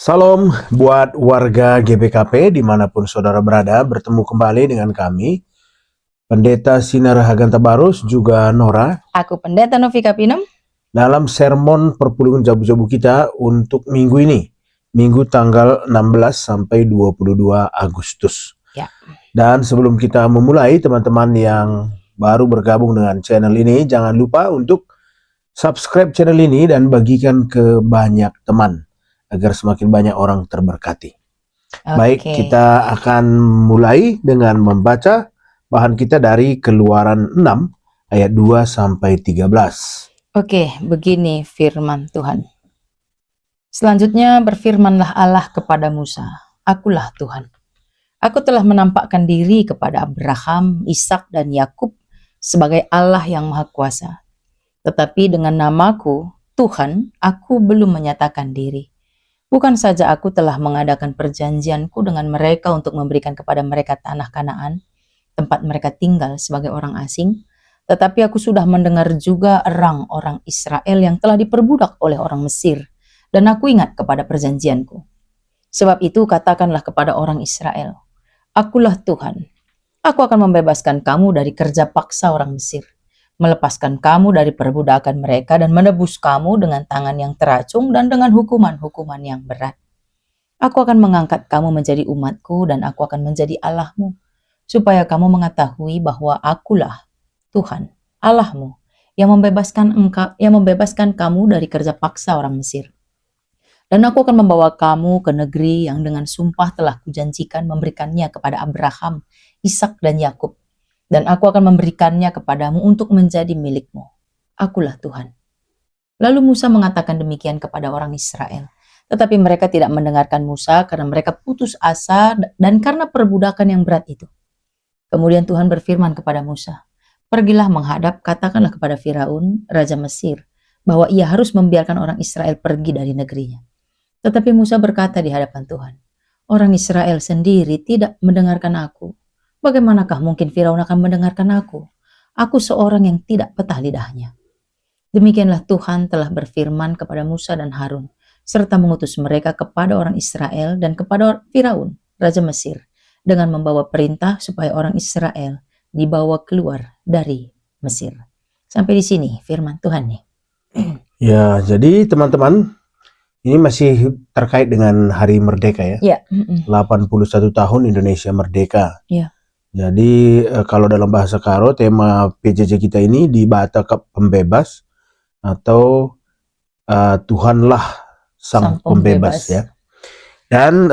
Salam buat warga GBKP dimanapun saudara berada, bertemu kembali dengan kami, Pendeta Sinar Hagantabarus juga Nora, Aku Pendeta Novika Pinem. dalam sermon perpuluhan jabu-jabu kita untuk minggu ini, minggu tanggal 16 sampai 22 Agustus. Ya. Dan sebelum kita memulai, teman-teman yang baru bergabung dengan channel ini, jangan lupa untuk subscribe channel ini dan bagikan ke banyak teman, agar semakin banyak orang terberkati. Baik, kita akan mulai dengan membaca bahan kita dari Keluaran 6 ayat 2 sampai 13. Oke, begini firman Tuhan. Selanjutnya berfirmanlah Allah kepada Musa, Akulah Tuhan. Aku telah menampakkan diri kepada Abraham, Ishak dan Yakub sebagai Allah yang Maha Kuasa. Tetapi dengan namaku, Tuhan, aku belum menyatakan diri. Bukan saja aku telah mengadakan perjanjianku dengan mereka untuk memberikan kepada mereka tanah Kanaan, tempat mereka tinggal sebagai orang asing, tetapi aku sudah mendengar juga erang orang Israel yang telah diperbudak oleh orang Mesir, dan aku ingat kepada perjanjianku. Sebab itu katakanlah kepada orang Israel, Akulah Tuhan, aku akan membebaskan kamu dari kerja paksa orang Mesir, melepaskan kamu dari perbudakan mereka dan menebus kamu dengan tangan yang teracung dan dengan hukuman-hukuman yang berat. Aku akan mengangkat kamu menjadi umatku dan aku akan menjadi Allahmu, supaya kamu mengetahui bahwa akulah Tuhan, Allahmu, yang membebaskan kamu dari kerja paksa orang Mesir. Dan aku akan membawa kamu ke negeri yang dengan sumpah telah kujanjikan memberikannya kepada Abraham, Ishak dan Yakub. Dan aku akan memberikannya kepadamu untuk menjadi milikmu. Akulah Tuhan. Lalu Musa mengatakan demikian kepada orang Israel. Tetapi mereka tidak mendengarkan Musa karena mereka putus asa dan karena perbudakan yang berat itu. Kemudian Tuhan berfirman kepada Musa, Pergilah menghadap, katakanlah kepada Firaun, Raja Mesir, bahwa ia harus membiarkan orang Israel pergi dari negerinya. Tetapi Musa berkata di hadapan Tuhan, Orang Israel sendiri tidak mendengarkan aku. Bagaimanakah mungkin Firaun akan mendengarkan aku? Aku seorang yang tidak petah lidahnya. Demikianlah Tuhan telah berfirman kepada Musa dan Harun, serta mengutus mereka kepada orang Israel dan kepada Firaun, Raja Mesir, dengan membawa perintah supaya orang Israel dibawa keluar dari Mesir. Sampai di sini firman Tuhan nih. Ya, jadi teman-teman, ini masih terkait dengan Hari Merdeka ya. Ya. 81 tahun Indonesia merdeka. Ya. Jadi kalau dalam bahasa Karo, tema PJJ kita ini di Batak Pembebas atau Tuhanlah Sang Pembebas ya. Dan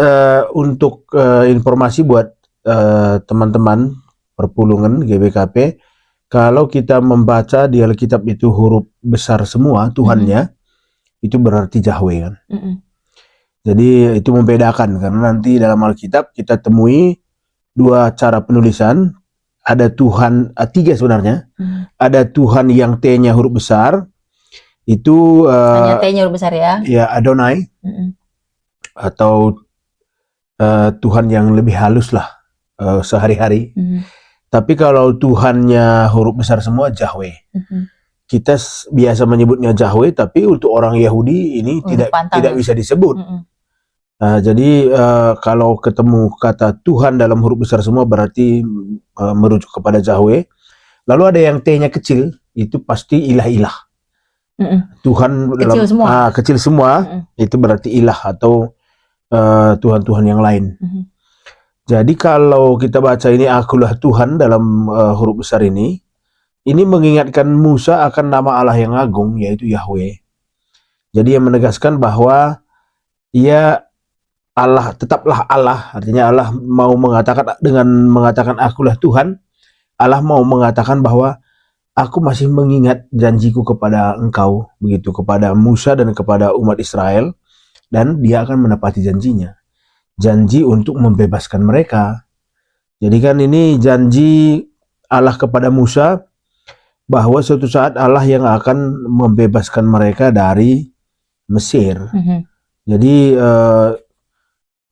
untuk informasi buat teman-teman perpulungan GBKP, kalau kita membaca di Alkitab itu huruf besar semua Tuhannya, itu berarti Yahweh kan. Jadi itu membedakan karena nanti dalam Alkitab kita temui dua cara penulisan, ada Tuhan, tiga sebenarnya. Ada Tuhan yang T-nya huruf besar, itu hanya T-nya huruf besar ya. Ya, Adonai. Atau Tuhan yang lebih halus lah sehari-hari. Tapi kalau Tuhannya huruf besar semua, Yahweh. Kita biasa menyebutnya Yahweh, tapi untuk orang Yahudi ini tidak bisa disebut. Jadi kalau ketemu kata Tuhan dalam huruf besar semua berarti merujuk kepada Yahweh. Lalu ada yang T-nya kecil, itu pasti ilah-ilah. Tuhan kecil dalam semua. Kecil semua, itu berarti ilah atau Tuhan-Tuhan yang lain. Jadi kalau kita baca ini Akulah Tuhan dalam huruf besar ini mengingatkan Musa akan nama Allah yang agung, yaitu Yahweh. Jadi yang menegaskan bahwa ia Allah, tetaplah Allah, artinya Allah mau mengatakan, dengan mengatakan Akulah Tuhan, Allah mau mengatakan bahwa aku masih mengingat janjiku kepada engkau, begitu, kepada Musa dan kepada umat Israel, dan dia akan menepati janjinya. Janji untuk membebaskan mereka. Jadi kan ini janji Allah kepada Musa, bahwa suatu saat Allah yang akan membebaskan mereka dari Mesir. Jadi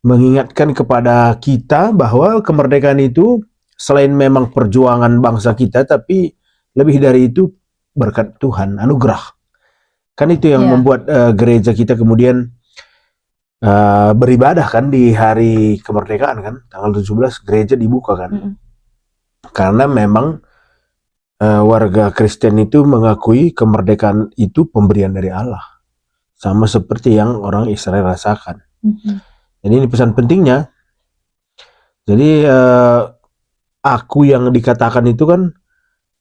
mengingatkan kepada kita bahwa kemerdekaan itu selain memang perjuangan bangsa kita, tapi lebih dari itu berkat Tuhan, anugerah. Kan itu yang membuat gereja kita kemudian beribadah kan di hari kemerdekaan kan, tanggal 17 gereja dibuka kan. Karena memang warga Kristen itu mengakui kemerdekaan itu pemberian dari Allah, sama seperti yang orang Israel rasakan. Jadi ini pesan pentingnya. Jadi aku yang dikatakan itu kan,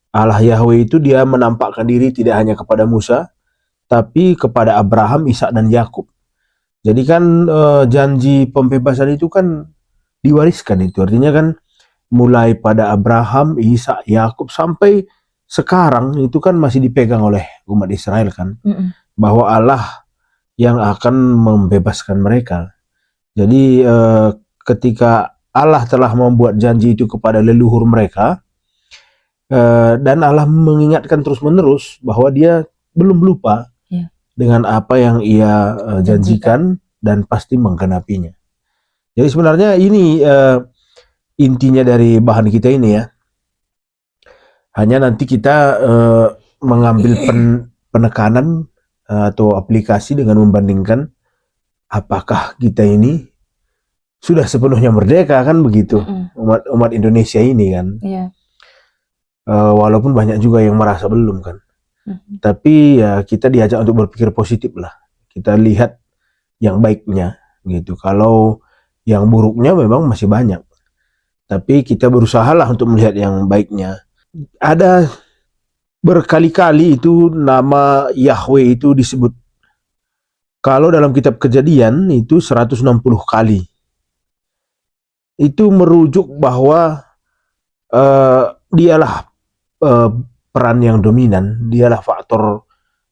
Allah Yahweh itu dia menampakkan diri tidak hanya kepada Musa, tapi kepada Abraham, Ishak dan Yakub. Jadi kan janji pembebasan itu kan diwariskan, itu artinya kan mulai pada Abraham, Ishak, Yakub sampai sekarang itu kan masih dipegang oleh umat Israel kan, bahwa Allah yang akan membebaskan mereka. Jadi ketika Allah telah membuat janji itu kepada leluhur mereka, dan Allah mengingatkan terus-menerus bahwa dia belum lupa dengan apa yang ia janjikan dan pasti menggenapinya. Jadi sebenarnya ini intinya dari bahan kita ini ya. Hanya nanti kita mengambil penekanan atau aplikasi dengan membandingkan apakah kita ini sudah sepenuhnya merdeka kan begitu, umat Indonesia ini kan. Walaupun banyak juga yang merasa belum kan. Tapi ya kita diajak untuk berpikir positif lah. Kita lihat yang baiknya gitu. Kalau yang buruknya memang masih banyak. Tapi kita berusaha lah untuk melihat yang baiknya. Ada berkali-kali itu nama Yahweh itu disebut. Kalau dalam kitab Kejadian itu 160 kali. Itu merujuk bahwa dialah peran yang dominan, dialah faktor.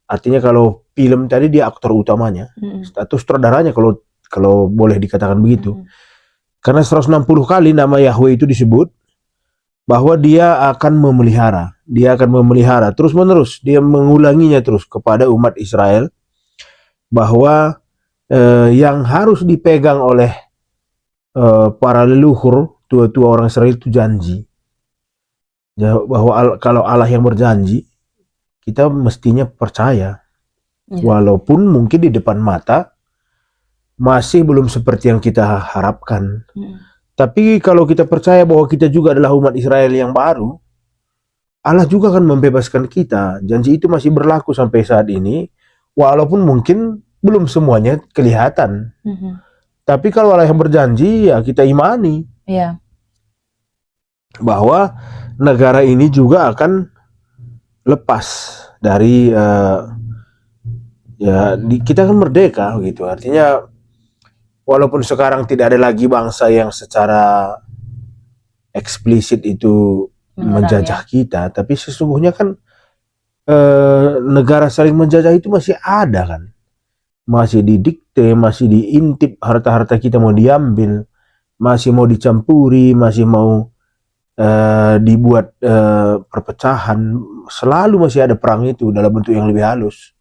Artinya kalau film tadi dia aktor utamanya atau sutradaranya kalau boleh dikatakan begitu. Karena 160 kali nama Yahweh itu disebut, bahwa dia akan memelihara terus menerus, dia mengulanginya terus kepada umat Israel, bahwa yang harus dipegang oleh para leluhur tua-tua orang Israel itu janji. Bahwa kalau Allah yang berjanji, kita mestinya percaya. Walaupun mungkin di depan mata masih belum seperti yang kita harapkan. Tapi kalau kita percaya bahwa kita juga adalah umat Israel yang baru, Allah juga akan membebaskan kita. Janji itu masih berlaku sampai saat ini, walaupun mungkin belum semuanya kelihatan. Tapi kalau Allah yang berjanji, ya kita imani. Bahwa negara ini juga akan lepas dari kita kan merdeka gitu. Artinya walaupun sekarang tidak ada lagi bangsa yang secara eksplisit itu menjajah kita, tapi sesungguhnya kan negara saling menjajah itu masih ada kan. Masih didikte, masih diintip, harta-harta kita mau diambil, masih mau dicampuri, masih mau dibuat perpecahan. Selalu masih ada perang itu dalam bentuk yang lebih halus.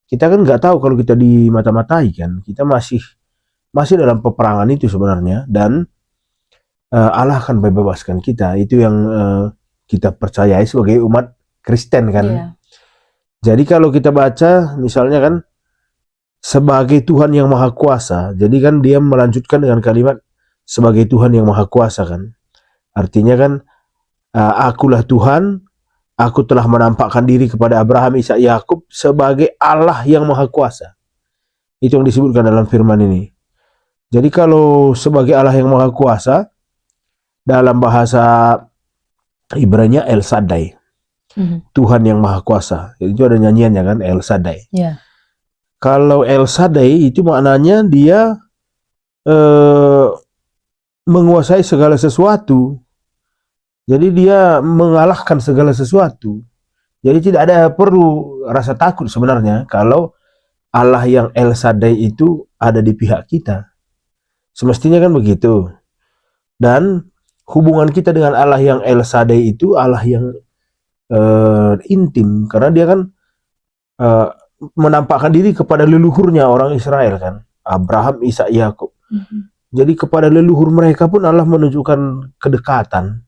Kita kan nggak tahu kalau kita dimata-matai kan. Kita masih dalam peperangan itu sebenarnya, dan Allah akan membebaskan kita. Itu yang kita percayai sebagai umat Kristen kan. Jadi kalau kita baca misalnya kan, sebagai Tuhan yang Maha Kuasa. Jadi kan dia melanjutkan dengan kalimat sebagai Tuhan yang Maha Kuasa kan. Artinya kan akulah Tuhan, aku telah menampakkan diri kepada Abraham, Ishak, Yakub sebagai Allah yang Maha Kuasa. Itu yang disebutkan dalam firman ini. Jadi kalau sebagai Allah yang Maha Kuasa, dalam bahasa Ibrani El Shaddai, Tuhan yang Maha Kuasa. Itu ada nyanyiannya kan, El Shaddai. Kalau El Shaddai itu maknanya dia menguasai segala sesuatu. Jadi dia mengalahkan segala sesuatu. Jadi tidak ada perlu rasa takut sebenarnya kalau Allah yang El Shaddai itu ada di pihak kita. Semestinya kan begitu. Dan hubungan kita dengan Allah yang El Shaddai itu Allah yang intim, karena dia kan menampakkan diri kepada leluhurnya orang Israel kan, Abraham, Ishak, Yakub. Jadi kepada leluhur mereka pun Allah menunjukkan kedekatan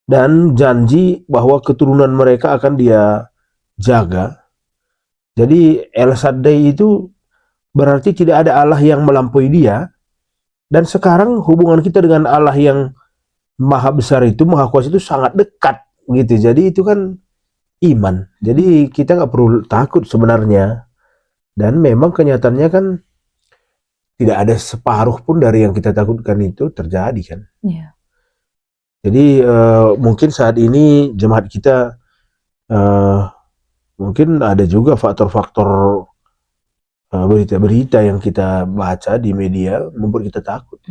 dan janji bahwa keturunan mereka akan dia jaga. Jadi El Shaddai itu berarti tidak ada Allah yang melampaui dia. Dan sekarang hubungan kita dengan Allah yang maha besar itu, maha kuasa itu sangat dekat gitu. Jadi itu kan iman. Jadi kita nggak perlu takut sebenarnya. Dan memang kenyataannya kan tidak ada separuh pun dari yang kita takutkan itu terjadi kan. Iya. Jadi mungkin saat ini jemaat kita mungkin ada juga faktor-faktor berita-berita yang kita baca di media membuat kita takut.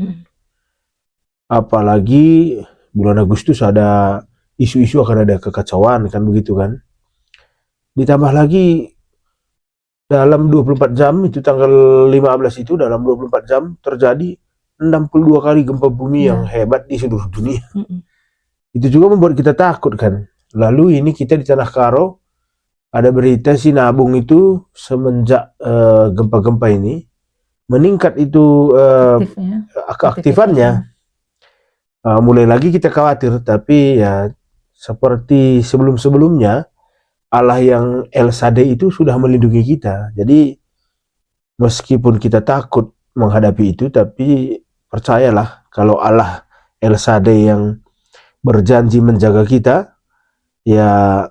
Apalagi bulan Agustus ada isu-isu akan ada kekacauan kan begitu kan. Ditambah lagi dalam 24 jam itu tanggal 15 itu dalam 24 jam terjadi 62 kali gempa bumi yang hebat di seluruh dunia. Itu juga membuat kita takut kan. Lalu ini kita di Tanah Karo ada berita Sinabung itu semenjak gempa-gempa ini meningkat itu keaktifannya. Mulai lagi kita khawatir, tapi ya seperti sebelum-sebelumnya Allah yang El Shaddai itu sudah melindungi kita. Jadi meskipun kita takut menghadapi itu, tapi percayalah kalau Allah El Shaddai yang berjanji menjaga kita, ya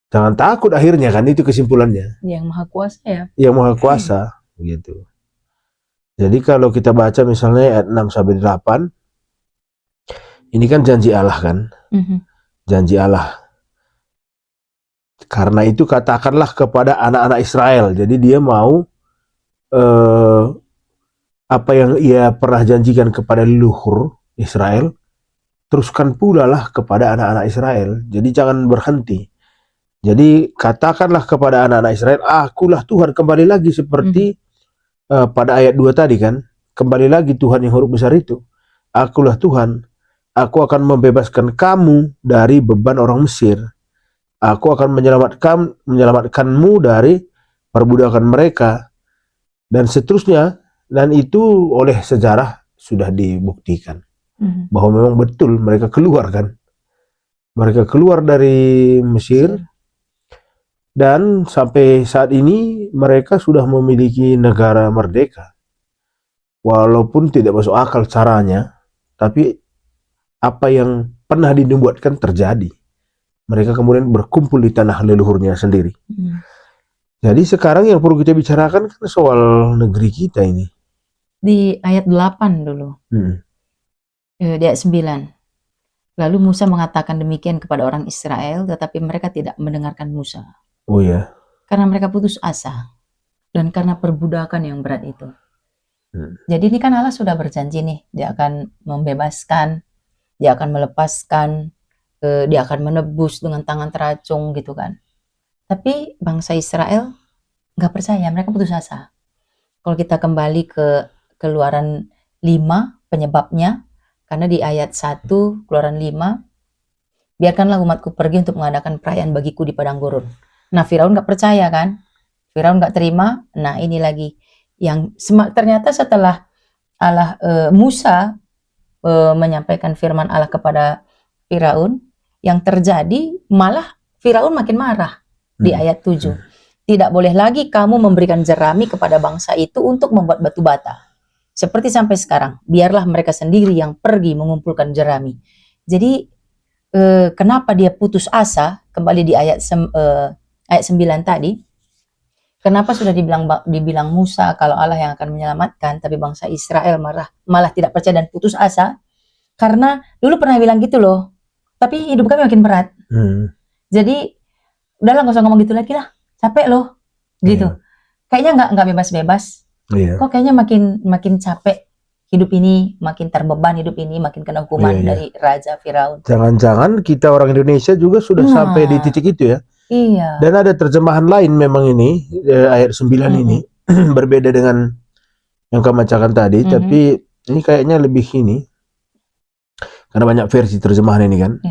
jangan takut akhirnya kan, itu kesimpulannya. Yang maha kuasa ya. Yang maha kuasa gitu. Jadi kalau kita baca misalnya ayat 6 sampai 8, ini kan janji Allah kan. Janji Allah. Karena itu katakanlah kepada anak-anak Israel. Jadi dia mau apa yang ia pernah janjikan kepada leluhur Israel, teruskan pula lah kepada anak-anak Israel. Jadi jangan berhenti. Jadi katakanlah kepada anak-anak Israel, akulah Tuhan. Kembali lagi seperti pada ayat 2 tadi kan. Kembali lagi Tuhan yang huruf besar itu. Akulah Tuhan. Aku akan membebaskan kamu dari beban orang Mesir. Aku akan menyelamatkanmu dari perbudakan mereka. Dan seterusnya. Dan itu oleh sejarah sudah dibuktikan. Bahwa memang betul mereka keluar kan. Mereka keluar dari Mesir. Dan sampai saat ini mereka sudah memiliki negara merdeka. Walaupun tidak masuk akal caranya. Tapi apa yang pernah dibuatkan terjadi. Mereka kemudian berkumpul di tanah leluhurnya sendiri. Jadi sekarang yang perlu kita bicarakan kan soal negeri kita ini. Di ayat 8 dulu. Di ayat 9. Lalu Musa mengatakan demikian kepada orang Israel, tetapi mereka tidak mendengarkan Musa. Oh ya. Karena mereka putus asa. Dan karena perbudakan yang berat itu. Jadi ini kan Allah sudah berjanji nih. Dia akan membebaskan. Dia akan melepaskan. Dia akan menebus dengan tangan teracung gitu kan. Tapi bangsa Israel nggak percaya. Mereka putus asa. Kalau kita kembali ke Keluaran 5 penyebabnya. Karena di ayat 1 Keluaran 5. Biarkanlah umatku pergi untuk mengadakan perayaan bagiku di padang gurun. Nah Firaun nggak percaya kan, Firaun nggak terima. Nah ini lagi yang ternyata setelah Allah Musa menyampaikan firman Allah kepada Firaun, yang terjadi malah Firaun makin marah di ayat 7. Tidak boleh lagi kamu memberikan jerami kepada bangsa itu untuk membuat batu bata. Seperti sampai sekarang, biarlah mereka sendiri yang pergi mengumpulkan jerami. Jadi kenapa dia putus asa? Kembali di ayat 9 tadi, kenapa sudah dibilang Musa kalau Allah yang akan menyelamatkan, tapi bangsa Israel malah tidak percaya dan putus asa? Karena dulu pernah bilang gitu loh, tapi hidup kami makin berat. Jadi udahlah nggak usah ngomong gitu lagi lah, capek loh, gitu. Kayaknya nggak bebas-bebas. Kok kayaknya makin capek hidup ini, makin terbeban hidup ini, makin kena hukuman dari Raja Firaun. Jangan-jangan kita orang Indonesia juga sudah sampai di titik itu ya. Iya. Dan ada terjemahan lain memang ini ayat 9 ini berbeda dengan yang kamu bacakan tadi, tapi ini kayaknya lebih ini karena banyak versi terjemahan ini kan.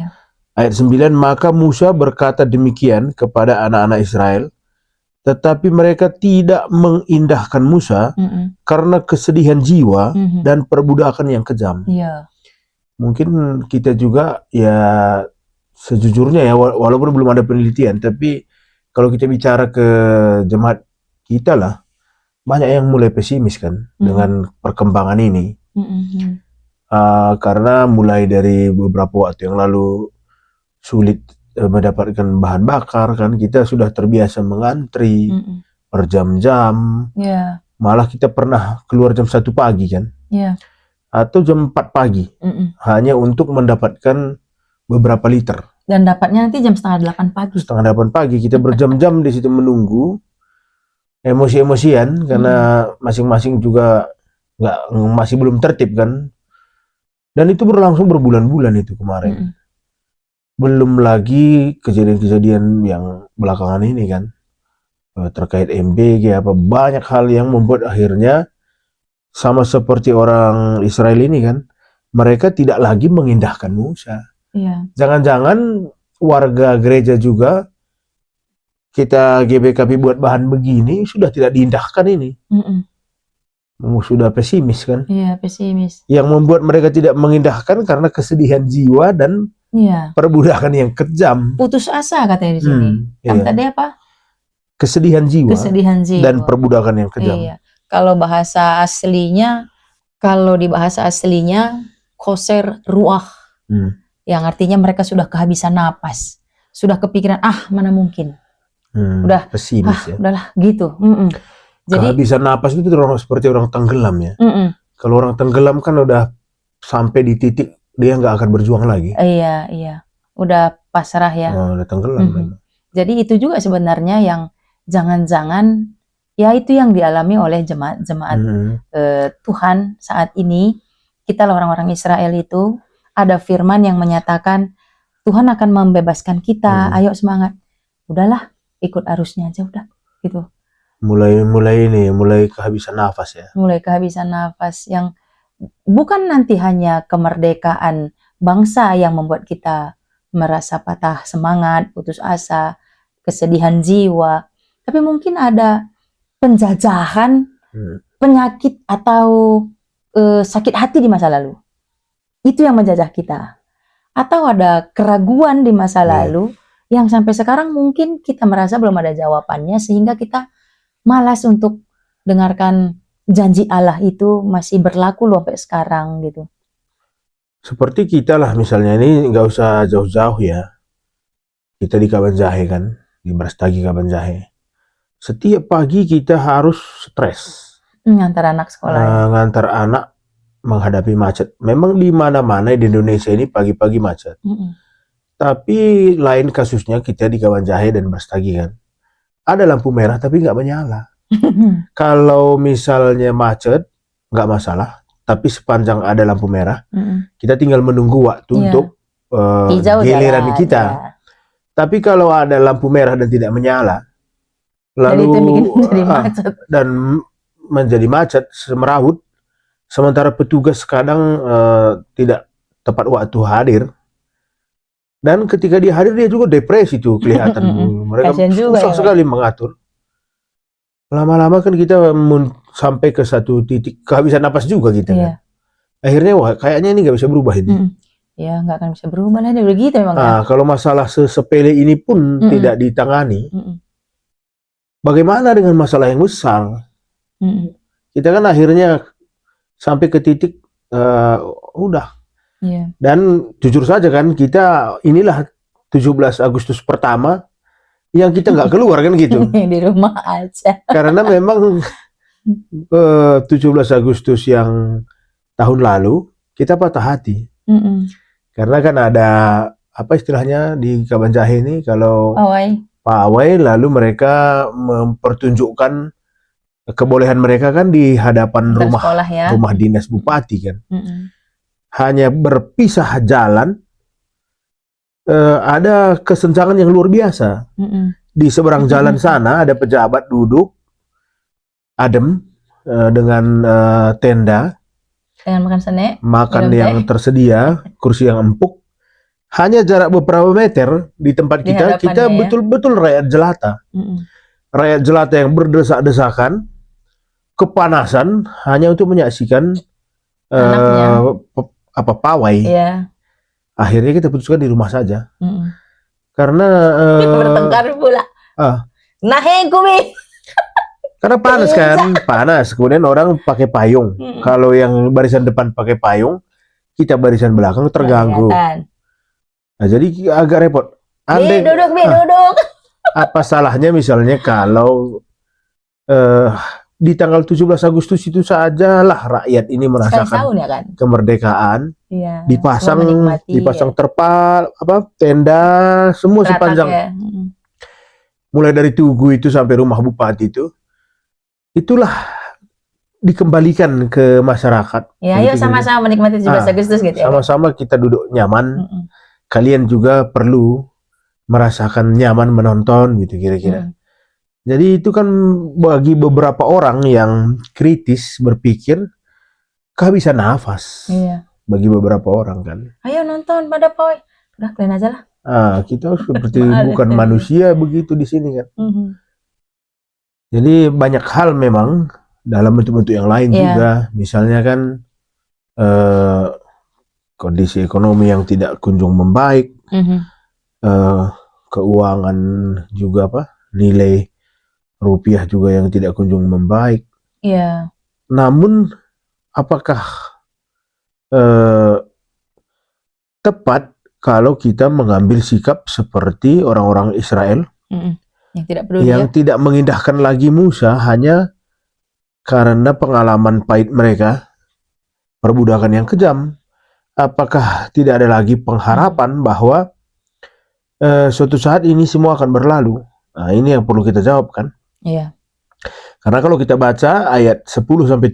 Ayat 9, maka Musa berkata demikian kepada anak-anak Israel, tetapi mereka tidak mengindahkan Musa karena kesedihan jiwa dan perbudakan yang kejam. Mungkin kita juga ya sejujurnya ya, walaupun belum ada penelitian, tapi kalau kita bicara ke jemaat kita lah, banyak yang mulai pesimis kan dengan perkembangan ini. Karena mulai dari beberapa waktu yang lalu sulit mendapatkan bahan bakar kan, kita sudah terbiasa mengantri berjam-jam. Malah kita pernah keluar jam 1 pagi kan, atau jam 4 pagi hanya untuk mendapatkan beberapa liter. Dan dapatnya nanti jam setengah 8 pagi. Setengah 8 pagi kita berjam-jam di situ menunggu, emosi-emosian karena masing-masing juga masih belum tertib kan. Dan itu berlangsung berbulan-bulan itu kemarin. Belum lagi kejadian-kejadian yang belakangan ini kan, terkait MBG apa, banyak hal yang membuat akhirnya sama seperti orang Israel ini kan, mereka tidak lagi mengindahkan Musa. Jangan-jangan warga gereja juga, kita GBKP buat bahan begini sudah tidak diindahkan ini. Sudah pesimis kan? Pesimis. Yang membuat mereka tidak mengindahkan karena kesedihan jiwa dan perbudakan yang kejam. Putus asa katanya di sini. Tadi apa? Kesedihan jiwa. Kesedihan jiwa dan perbudakan yang kejam. Kalau di bahasa aslinya koser ruah. Yang artinya mereka sudah kehabisan napas, sudah kepikiran mana mungkin. Udah pesimis ya. Udahlah gitu. Jadi kehabisan napas itu seperti orang tenggelam ya. Kalau orang tenggelam kan udah sampai di titik dia nggak akan berjuang lagi. Iya. Udah pasrah ya. Udah tenggelam. Jadi itu juga sebenarnya yang jangan-jangan ya itu yang dialami oleh jemaat Tuhan saat ini. Kita lah orang-orang Israel itu, ada firman yang menyatakan Tuhan akan membebaskan kita. Ayo semangat. Udahlah, ikut arusnya aja udah gitu. Mulai kehabisan nafas ya. Mulai kehabisan nafas yang bukan nanti hanya kemerdekaan bangsa yang membuat kita merasa patah semangat, putus asa, kesedihan jiwa, tapi mungkin ada penjajahan, penyakit atau sakit hati di masa lalu. Itu yang menjajah kita. Atau ada keraguan di masa lalu yang sampai sekarang mungkin kita merasa belum ada jawabannya sehingga kita malas untuk dengarkan janji Allah itu masih berlaku loh sampai sekarang gitu. Seperti kita lah misalnya, ini nggak usah jauh-jauh ya. Kita di Kabanjahe kan, di Brastagi Kabanjahe. Setiap pagi kita harus stres. Ngantar anak sekolah. Ngantar anak menghadapi macet. Memang di mana-mana di Indonesia ini pagi-pagi macet. Tapi lain kasusnya kita di Kabanjahe dan Brastagi kan. Ada lampu merah tapi nggak menyala. Kalau misalnya macet nggak masalah, tapi sepanjang ada lampu merah, kita tinggal menunggu waktu untuk giliran kita. Tapi kalau ada lampu merah dan tidak menyala, lalu dan menjadi macet semerawut, sementara petugas kadang tidak tepat waktu hadir. Dan ketika dia hadir dia juga depresi tuh kelihatan. Mereka susah sekali mengatur. Lama-lama kan kita sampai ke satu titik kehabisan napas juga kita kan. Akhirnya kayaknya ini nggak bisa berubah ini. Ya nggak akan bisa berubah lah, udah gitu memang. Kalau masalah sesepele ini pun tidak ditangani, bagaimana dengan masalah yang besar? Kita kan akhirnya sampai ke titik udah. Dan jujur saja kan, kita inilah 17 Agustus pertama yang kita nggak keluar kan gitu. Di rumah aja. Karena memang 17 Agustus yang tahun lalu kita patah hati. Karena kan ada apa istilahnya di Kabanjahe ini, kalau pawai lalu mereka mempertunjukkan kebolehan mereka kan di hadapan rumah dinas bupati kan. Hanya berpisah jalan, ada kesenjangan yang luar biasa. Di seberang jalan sana ada pejabat duduk adem dengan tenda, dengan makan yang tersedia, kursi yang empuk. Hanya jarak beberapa meter di tempat kita betul-betul rakyat jelata. Rakyat jelata yang berdesak-desakan, kepanasan hanya untuk menyaksikan pawai. Akhirnya kita putuskan di rumah saja. Karena bertengkar pula. Karena panas kan, panas. Kemudian orang pakai payung. Kalau yang barisan depan pakai payung, kita barisan belakang terganggu. Nah, jadi agak repot. Andai Duduk. apa salahnya misalnya kalau di tanggal 17 Agustus itu sajalah rakyat ini merasakan ya kan? kemerdekaan. Iya, Dipasang terpal, tenda, semua sepanjang. Ya. Mulai dari Tugu itu sampai rumah bupati itulah dikembalikan ke masyarakat. Ya, ayo sama-sama menikmati 17 Agustus gitu ya. Sama-sama kita duduk nyaman. Kalian juga perlu merasakan nyaman menonton gitu kira-kira. Jadi itu kan bagi beberapa orang yang kritis berpikir kehabisan nafas. Iya. Bagi beberapa orang kan. Ayo nonton pada poy. Udah kalian aja lah. Kita seperti bukan manusia begitu di sini kan. Jadi banyak hal memang dalam bentuk-bentuk yang lain juga. Misalnya kan kondisi ekonomi yang tidak kunjung membaik, keuangan juga nilai rupiah juga yang tidak kunjung membaik. Iya. Namun apakah tepat kalau kita mengambil sikap seperti orang-orang Israel yang tidak mengindahkan lagi Musa hanya karena pengalaman pahit mereka, perbudakan yang kejam? Apakah tidak ada lagi pengharapan bahwa suatu saat ini semua akan berlalu? Nah, ini yang perlu kita jawab kan? Iya. Karena kalau kita baca ayat 10-13,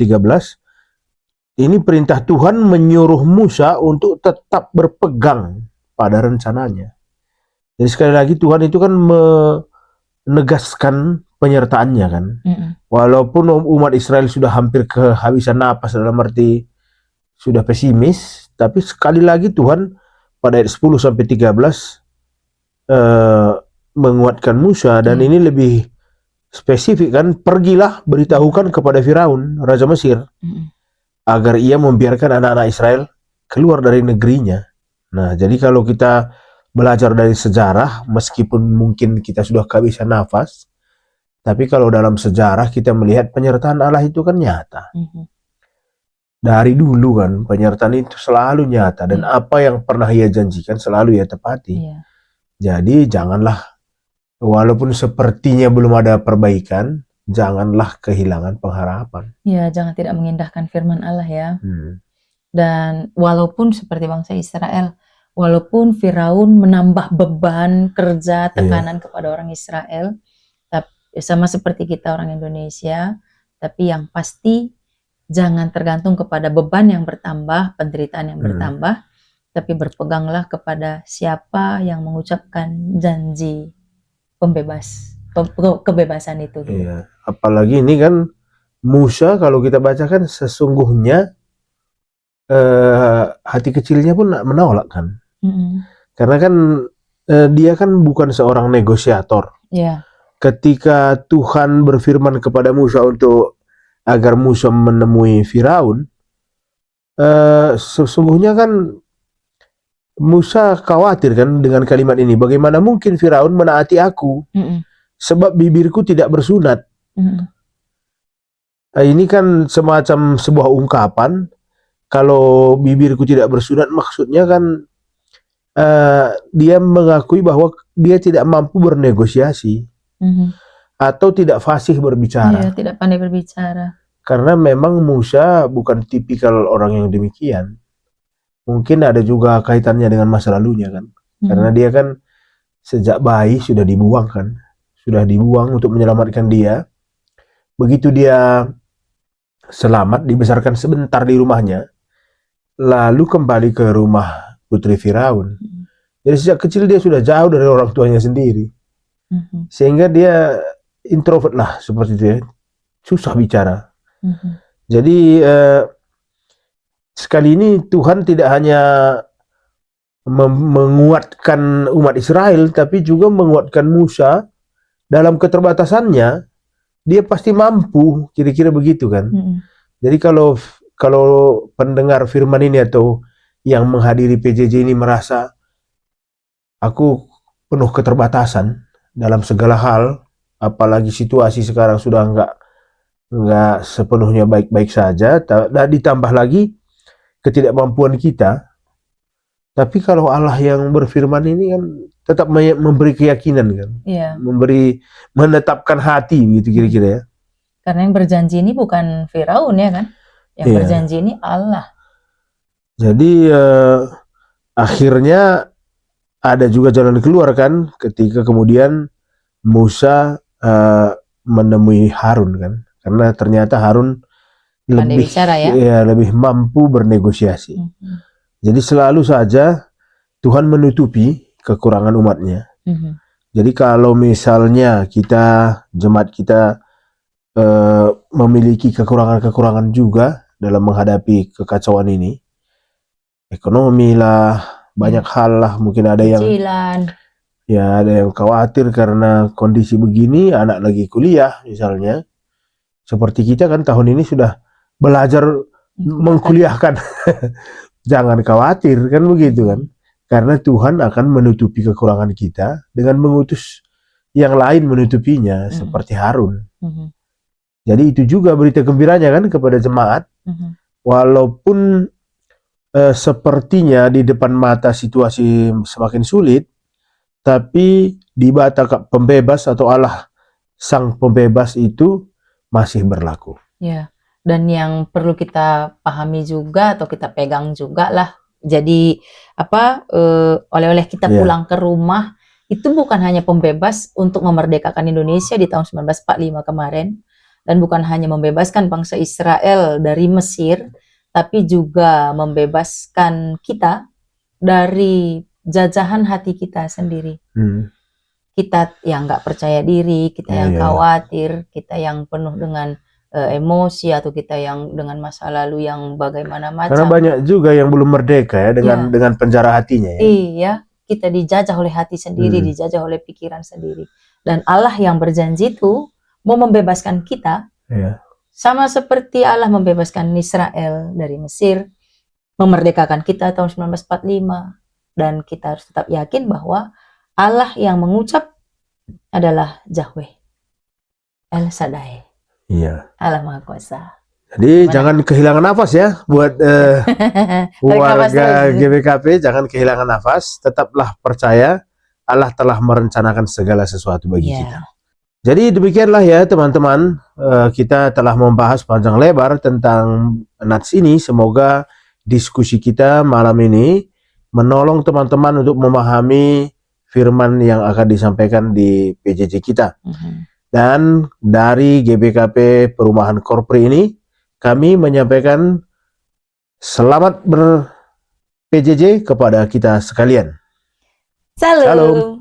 ini perintah Tuhan menyuruh Musa untuk tetap berpegang pada rencananya. Jadi sekali lagi Tuhan itu kan menegaskan penyertaannya kan. Walaupun umat Israel sudah hampir kehabisan napas dalam arti sudah pesimis, tapi sekali lagi Tuhan pada ayat 10-13 menguatkan Musa dan ini lebih spesifik kan, pergilah beritahukan kepada Firaun, Raja Mesir, agar ia membiarkan anak-anak Israel keluar dari negerinya. Nah, jadi kalau kita belajar dari sejarah, meskipun mungkin kita sudah kehabisan nafas, tapi kalau dalam sejarah kita melihat penyertaan Allah itu kan nyata. Dari dulu kan, penyertaan itu selalu nyata, dan apa yang pernah ia janjikan selalu ia tepati. Jadi janganlah, walaupun sepertinya belum ada perbaikan, janganlah kehilangan pengharapan. Ya, jangan tidak mengindahkan firman Allah ya. Dan walaupun seperti bangsa Israel, walaupun Firaun menambah beban kerja, tekanan kepada orang Israel, tapi sama seperti kita orang Indonesia, tapi yang pasti jangan tergantung kepada beban yang bertambah, penderitaan yang bertambah, tapi berpeganglah kepada siapa yang mengucapkan janji kebebasan itu. Iya. Apalagi ini kan Musa, kalau kita bacakan sesungguhnya hati kecilnya pun menolak kan. Karena kan dia kan bukan seorang negosiator. Ketika Tuhan berfirman kepada Musa agar Musa menemui Firaun, sesungguhnya kan Musa khawatir kan dengan kalimat ini. Bagaimana mungkin Firaun menaati aku? Sebab bibirku tidak bersunat. Ini kan semacam sebuah ungkapan. Kalau bibirku tidak bersunat, maksudnya kan dia mengakui bahwa dia tidak mampu bernegosiasi atau tidak fasih berbicara. Iya, tidak pandai berbicara. Karena memang Musa bukan tipikal orang yang demikian. Mungkin ada juga kaitannya dengan masa lalunya kan. Karena dia kan sejak bayi sudah dibuang kan. Sudah dibuang untuk menyelamatkan dia. Begitu dia selamat, dibesarkan sebentar di rumahnya, lalu kembali ke rumah putri Firaun. Jadi sejak kecil dia sudah jauh dari orang tuanya sendiri. Sehingga dia introvert lah seperti itu ya. Susah bicara. Jadi sekali ini Tuhan tidak hanya menguatkan umat Israel, tapi juga menguatkan Musa dalam keterbatasannya. Dia pasti mampu, kira-kira begitu kan. Jadi kalau pendengar firman ini atau yang menghadiri PJJ ini merasa aku penuh keterbatasan dalam segala hal, apalagi situasi sekarang sudah enggak nggak sepenuhnya baik-baik saja, dan ditambah lagi ketidakmampuan kita. Tapi kalau Allah yang berfirman ini kan tetap memberi keyakinan kan, Iya. menetapkan hati gitu kira-kira ya. Karena yang berjanji ini bukan Firaun ya kan? Yang Iya. berjanji ini Allah. Jadi akhirnya ada juga jalan keluar kan, ketika kemudian Musa menemui Harun kan, karena ternyata Harun Pandai lebih bicara ya. lebih mampu bernegosiasi. Jadi selalu saja Tuhan menutupi kekurangan umatnya. Jadi kalau misalnya jemaat kita memiliki kekurangan-kekurangan juga dalam menghadapi kekacauan ini, ekonomi lah, banyak hal lah, mungkin ada ada yang khawatir karena kondisi begini, anak lagi kuliah misalnya. Seperti kita kan tahun ini sudah belajar mengkuliahkan. Jangan khawatir kan begitu kan. Karena Tuhan akan menutupi kekurangan kita dengan mengutus yang lain menutupinya, seperti Harun. Jadi itu juga berita gembiranya kan kepada jemaat. Walaupun sepertinya di depan mata situasi semakin sulit, tapi di mata pembebas atau Allah sang pembebas itu masih berlaku. Ya. Dan yang perlu kita pahami juga atau kita pegang juga lah. Jadi oleh-oleh kita pulang ke rumah itu bukan hanya pembebas untuk memerdekakan Indonesia di tahun 1945 kemarin, dan bukan hanya membebaskan bangsa Israel dari Mesir, tapi juga membebaskan kita dari jajahan hati kita sendiri. Kita yang nggak percaya diri, kita yang khawatir, kita yang penuh dengan emosi, atau kita yang dengan masa lalu yang bagaimana macam. Karena banyak juga yang belum merdeka ya dengan penjara hatinya ya. Iya, kita dijajah oleh hati sendiri, dijajah oleh pikiran sendiri. Dan Allah yang berjanji itu mau membebaskan kita, sama seperti Allah membebaskan Israel dari Mesir, memerdekakan kita tahun 1945. Dan kita harus tetap yakin bahwa Allah yang mengucap adalah Yahweh, El Shaddai. Iya. Allah Maha Kuasa. Jadi jangan kehilangan nafas ya buat warga GBKP, jangan kehilangan nafas, tetaplah percaya Allah telah merencanakan segala sesuatu bagi kita. Jadi demikianlah ya teman-teman, kita telah membahas panjang lebar tentang Nats ini. Semoga diskusi kita malam ini menolong teman-teman untuk memahami firman yang akan disampaikan di PJJ kita. Dan dari GBKP Perumahan Korpri ini, kami menyampaikan selamat ber-PJJ kepada kita sekalian. Salam.